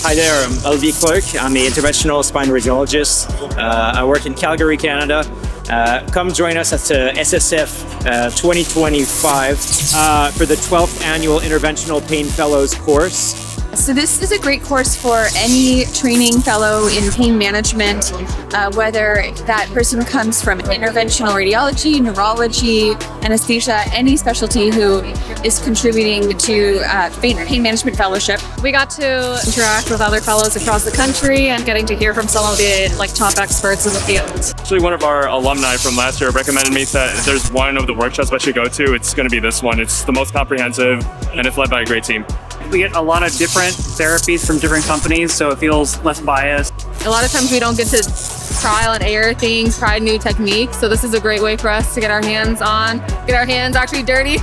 Hi there, I'm LV Clark. I'm an interventional spine radiologist. I work in Calgary, Canada. Come join us at SSF 2025 for the 12th annual Interventional Pain Fellows course. So this is a great course for any training fellow in pain management, whether that person comes from interventional radiology, neurology, anesthesia, any specialty who is contributing to pain management fellowship. We got to interact with other fellows across the country and getting to hear from some of the top experts in the field. Actually, one of our alumni from last year recommended me that if there's one of the workshops I should go to, it's going to be this one. It's the most comprehensive and it's led by a great team. We get a lot of different therapies from different companies, so it feels less biased. A lot of times we don't get to trial and error things, try new techniques, so this is a great way for us to get our hands actually dirty.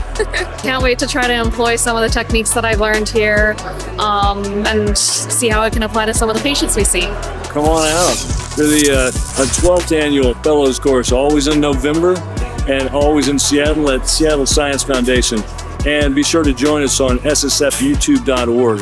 Can't wait to try to employ some of the techniques that I've learned here and see how I can apply to some of the patients we see. Come on out to the 12th annual Fellows course, always in November and always in Seattle at Seattle Science Foundation. And be sure to join us on ssfyoutube.org.